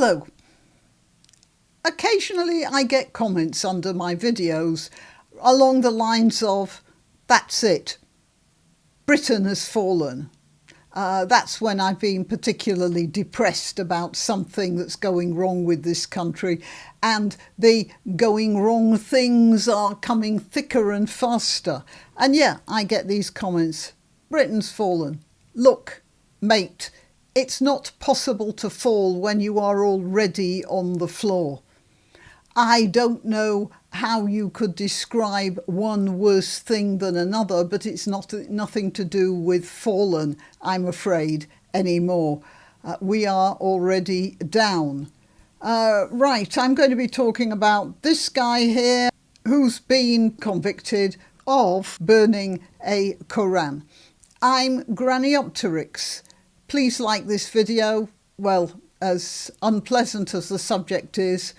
Hello. Occasionally I get comments under my videos along the lines of, that's it, Britain has fallen. That's when I've been particularly depressed about something that's going wrong with this country, and the going wrong things are coming thicker and faster. And yeah, I get these comments. Britain's fallen. Look, mate, it's not possible to fall when you are already on the floor. I don't know how you could describe one worse thing than another, but it's nothing to do with fallen, I'm afraid, anymore. We are already down. Right, I'm going to be talking about this guy here who's been convicted of burning a Koran. I'm Granniopteryx. Please like this video. Well, as unpleasant as the subject is,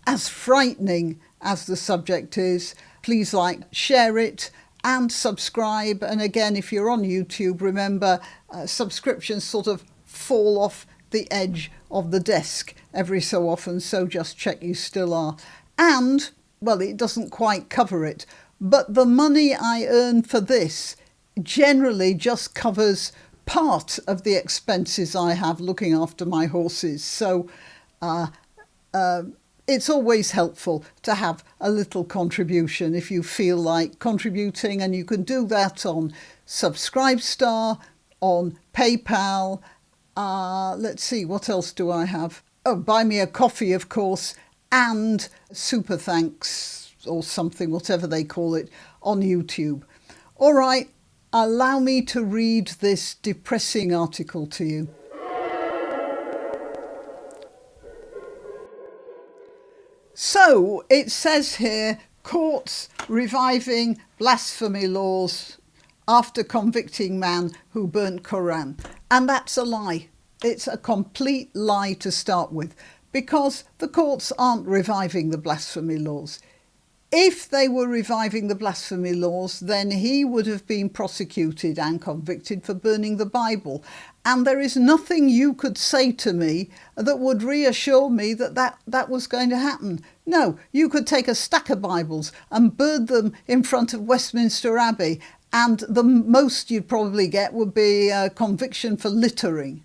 as frightening as the subject is, please like, share it and subscribe. And again, if you're on YouTube, remember subscriptions sort of fall off the edge of the desk every so often, so just check you still are. And, well, it doesn't quite cover it, but the money I earn for this generally just covers part of the expenses I have looking after my horses. So it's always helpful to have a little contribution if you feel like contributing, and you can do that on Subscribestar, on PayPal. Let's see, what else do I have? Oh, Buy Me a Coffee, of course, and Super Thanks or something, whatever they call it, on YouTube. All right, allow me to read this depressing article to you. So it says here, courts reviving blasphemy laws after convicting man who burnt Koran. And that's a lie. It's a complete lie to start with, because the courts aren't reviving the blasphemy laws. If they were reviving the blasphemy laws, then he would have been prosecuted and convicted for burning the Bible. And there is nothing you could say to me that would reassure me that was going to happen. No, you could take a stack of Bibles and burn them in front of Westminster Abbey, and the most you'd probably get would be a conviction for littering.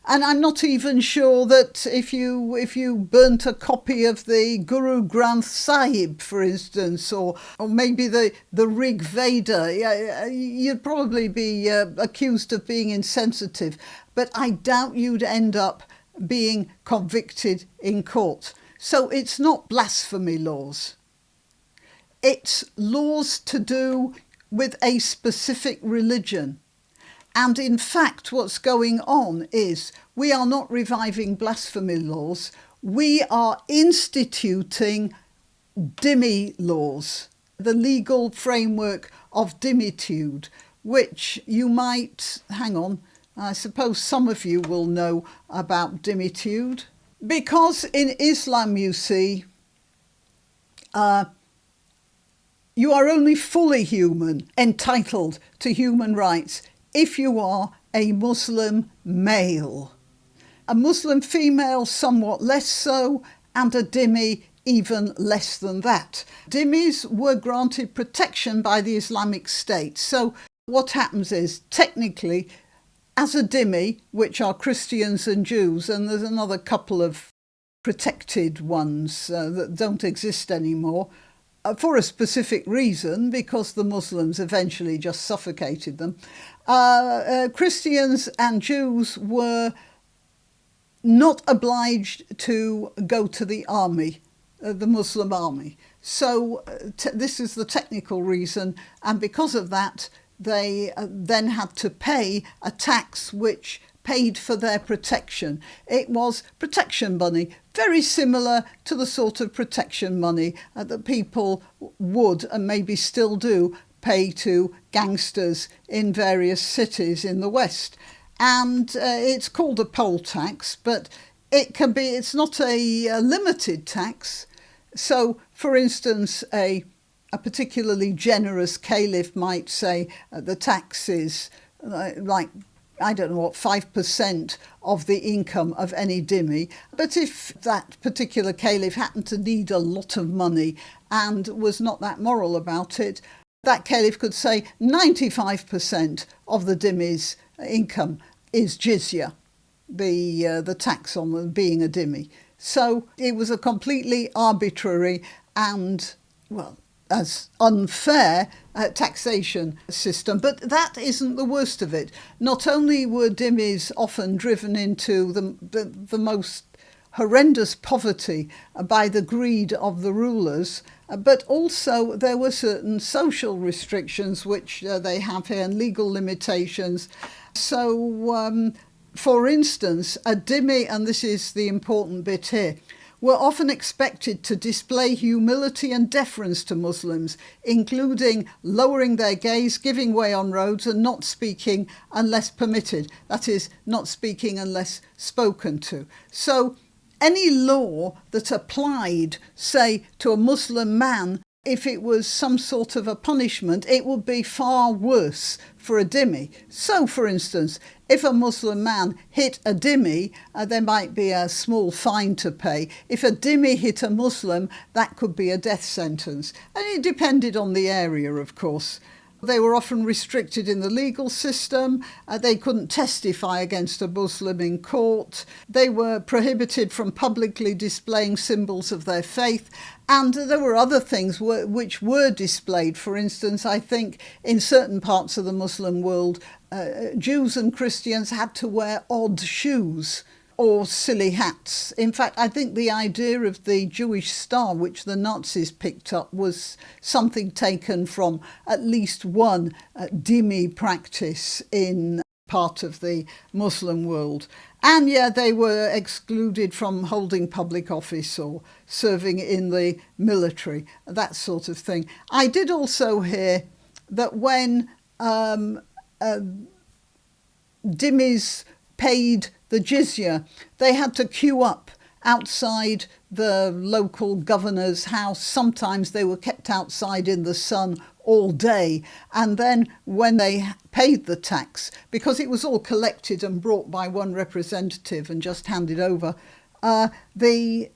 And I'm not even sure that if you burnt a copy of the Guru Granth Sahib, for instance, or maybe the Rig Veda, you'd probably be accused of being insensitive. But I doubt you'd end up being convicted in court. So it's not blasphemy laws. It's laws to do with a specific religion. And in fact, what's going on is we are not reviving blasphemy laws. We are instituting Demi laws, the legal framework of demitude, which you might, hang on, I suppose some of you will know about demitude. Because in Islam, you see, you are only fully human, entitled to human rights, if you are a Muslim male. A Muslim female, somewhat less so, and a dhimmi even less than that. Dhimmis were granted protection by the Islamic State. So what happens is, technically, as a dhimmi, which are Christians and Jews, and there's another couple of protected ones that don't exist anymore, for a specific reason, because the Muslims eventually just suffocated them. Christians and Jews were not obliged to go to the army, the Muslim army. So this is the technical reason, and because of that, they then had to pay a tax which paid for their protection. It was protection money, very similar to the sort of protection money that people would, and maybe still do, pay to gangsters in various cities in the West. And it's called a poll tax, but it's not a limited tax. So, for instance, a particularly generous caliph might say the tax is like I don't know what, 5% of the income of any dhimmi. But if that particular caliph happened to need a lot of money and was not that moral about it, that caliph could say 95% of the dhimmi's income is jizya, the tax on being a dhimmi. So it was a completely arbitrary and, well, as unfair taxation system. But that isn't the worst of it. Not only were dhimmis often driven into the most horrendous poverty by the greed of the rulers, but also there were certain social restrictions which they have here, and legal limitations. So, for instance, a dhimmi, and this is the important bit here, were often expected to display humility and deference to Muslims, including lowering their gaze, giving way on roads, and not speaking unless permitted. That is, not speaking unless spoken to. So any law that applied, say, to a Muslim man, if it was some sort of a punishment, it would be far worse for a dhimmi. So, for instance, if a Muslim man hit a dhimmi, there might be a small fine to pay. If a dhimmi hit a Muslim, that could be a death sentence. And it depended on the area, of course. They were often restricted in the legal system. They couldn't testify against a Muslim in court. They were prohibited from publicly displaying symbols of their faith. And there were other things which were displayed. For instance, I think in certain parts of the Muslim world, Jews and Christians had to wear odd shoes or silly hats. In fact, I think the idea of the Jewish star, which the Nazis picked up, was something taken from at least one dhimmi practice in part of the Muslim world. And yeah, they were excluded from holding public office or serving in the military, that sort of thing. I did also hear that when dhimmis paid the jizya, they had to queue up outside the local governor's house. Sometimes they were kept outside in the sun all day. And then when they paid the tax, because it was all collected and brought by one representative and just handed over, the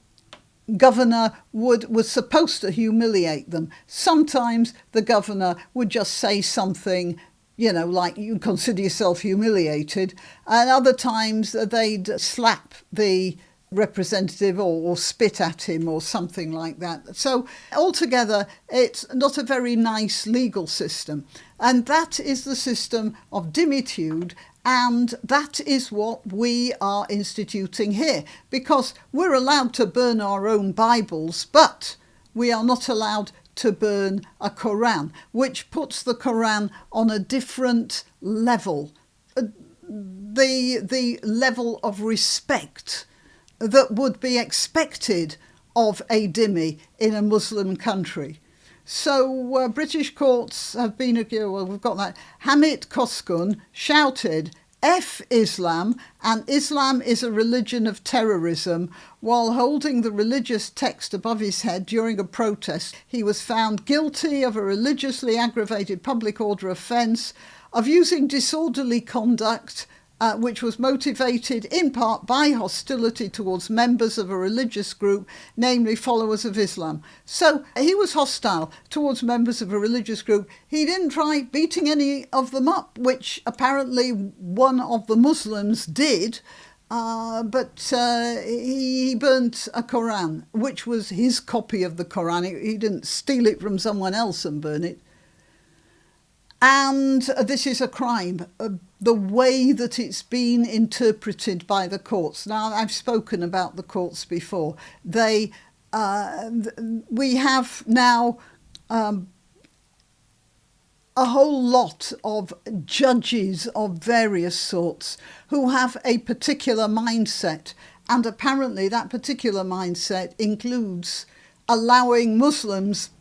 governor was supposed to humiliate them. Sometimes the governor would just say something, you know, like, you consider yourself humiliated. And other times they'd slap the representative or spit at him or something like that. So altogether, it's not a very nice legal system. And that is the system of dhimmitude. And that is what we are instituting here, because we're allowed to burn our own Bibles, but we are not allowed to burn a Quran, which puts the Quran on a different level, the level of respect that would be expected of a dhimmi in a Muslim country. So British courts have been, well, we've got that. Hamit Koskin shouted, "F Islam, and Islam is a religion of terrorism," while holding the religious text above his head during a protest. He was found guilty of a religiously aggravated public order offence, of using disorderly conduct, which was motivated in part by hostility towards members of a religious group, namely followers of Islam. So he was hostile towards members of a religious group. He didn't try beating any of them up, which apparently one of the Muslims did, but he burnt a Quran, which was his copy of the Quran. He didn't steal it from someone else and burn it. And this is a crime, the way that it's been interpreted by the courts. Now, I've spoken about the courts before. We have now a whole lot of judges of various sorts who have a particular mindset. And apparently that particular mindset includes allowing Muslims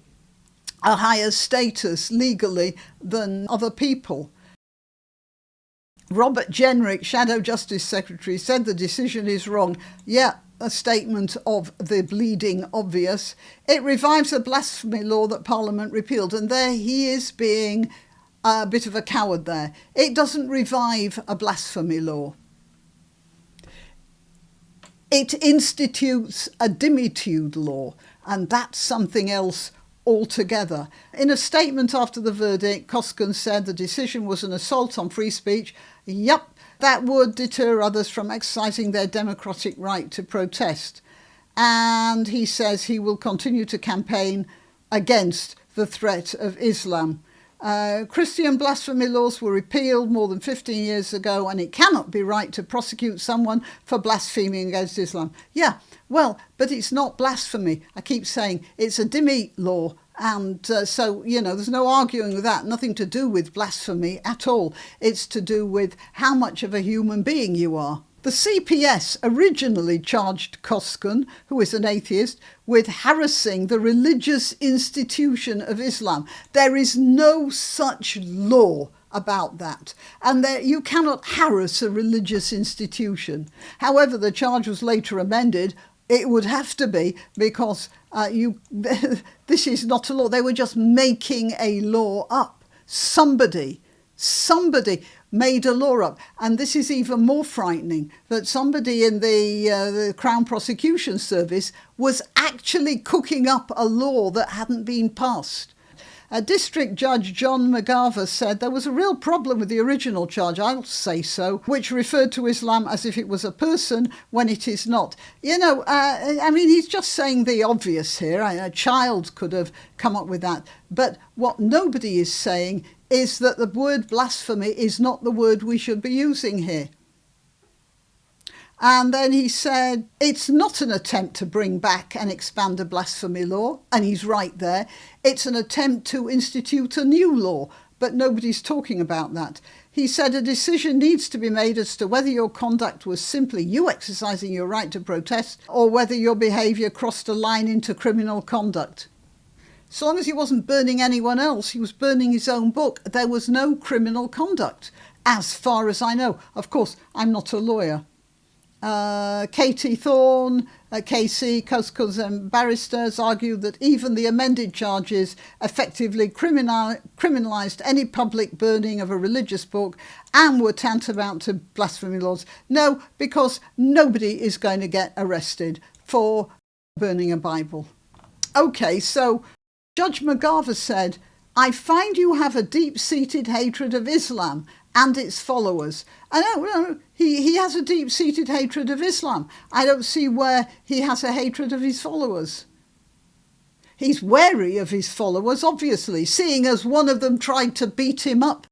a higher status legally than other people. Robert Jenrick, Shadow Justice Secretary, said the decision is wrong. Yeah, a statement of the bleeding obvious. It revives a blasphemy law that Parliament repealed, and there he is being a bit of a coward there. It doesn't revive a blasphemy law. It institutes a dimitude law, and that's something else altogether. In a statement after the verdict, Koskin said the decision was an assault on free speech. Yep, that would deter others from exercising their democratic right to protest. And he says he will continue to campaign against the threat of Islam. Christian blasphemy laws were repealed more than 15 years ago, and it cannot be right to prosecute someone for blaspheming against Islam. Yeah, well, but it's not blasphemy. I keep saying it's a dhimmi law, and so, there's no arguing with that. Nothing to do with blasphemy at all. It's to do with how much of a human being you are. The CPS originally charged Koskin, who is an atheist, with harassing the religious institution of Islam. There is no such law about that, and you cannot harass a religious institution. However, the charge was later amended. It would have to be, because this is not a law. They were just making a law up. Somebody made a law up. And this is even more frightening, that somebody in the Crown Prosecution Service was actually cooking up a law that hadn't been passed. District Judge John McGarver said there was a real problem with the original charge, I'll say so, which referred to Islam as if it was a person when it is not. He's just saying the obvious here. A child could have come up with that. But what nobody is saying is that the word blasphemy is not the word we should be using here. And then he said, it's not an attempt to bring back and expand a blasphemy law, and he's right there. It's an attempt to institute a new law, but nobody's talking about that. He said a decision needs to be made as to whether your conduct was simply you exercising your right to protest, or whether your behaviour crossed a line into criminal conduct. So long as he wasn't burning anyone else, he was burning his own book. There was no criminal conduct, as far as I know. Of course, I'm not a lawyer. Katie Thorne, KC, Koskin's barristers argued that even the amended charges effectively criminalised any public burning of a religious book and were tantamount to blasphemy laws. No, because nobody is going to get arrested for burning a Bible. OK, so Judge McGarver said, I find you have a deep-seated hatred of Islam and its followers. I don't, he has a deep-seated hatred of Islam. I don't see where he has a hatred of his followers. He's wary of his followers, obviously, seeing as one of them tried to beat him up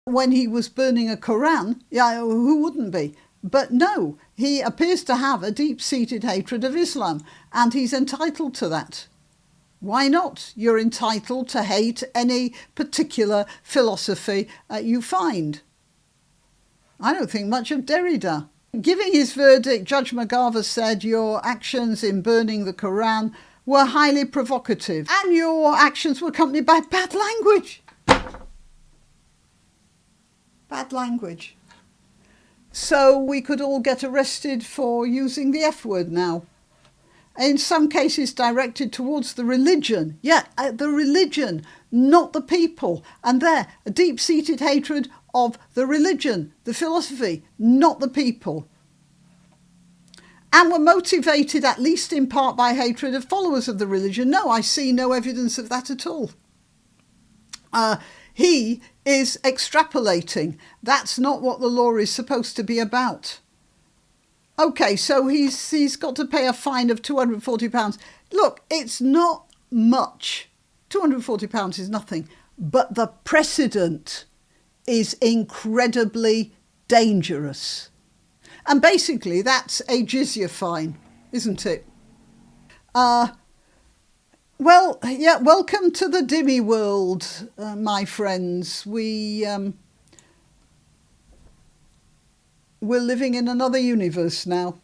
when he was burning a Quran. Yeah, who wouldn't be? But no, he appears to have a deep-seated hatred of Islam, and he's entitled to that. Why not? You're entitled to hate any particular philosophy you find. I don't think much of Derrida. Giving his verdict, Judge McGarver said your actions in burning the Quran were highly provocative and your actions were accompanied by bad language. Bad language. So we could all get arrested for using the F word now. In some cases directed towards the religion. Yeah, the religion, not the people. And there, a deep-seated hatred of the religion, the philosophy, not the people. And were motivated, at least in part, by hatred of followers of the religion. No, I see no evidence of that at all. He is extrapolating. That's not what the law is supposed to be about. OK, so he's got to pay a fine of £240. Look, it's not much. £240 is nothing. But the precedent is incredibly dangerous. And basically, that's a jizya fine, isn't it? Well, yeah, welcome to the Demi world, my friends. We're living in another universe now.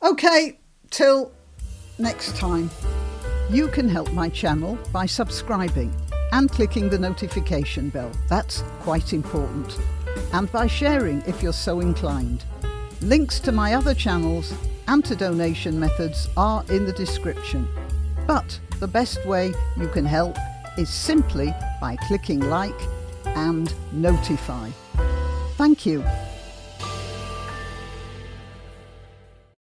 OK, till next time. You can help my channel by subscribing and clicking the notification bell. That's quite important. And by sharing if you're so inclined. Links to my other channels and to donation methods are in the description. But the best way you can help is simply by clicking like and notify. Thank you.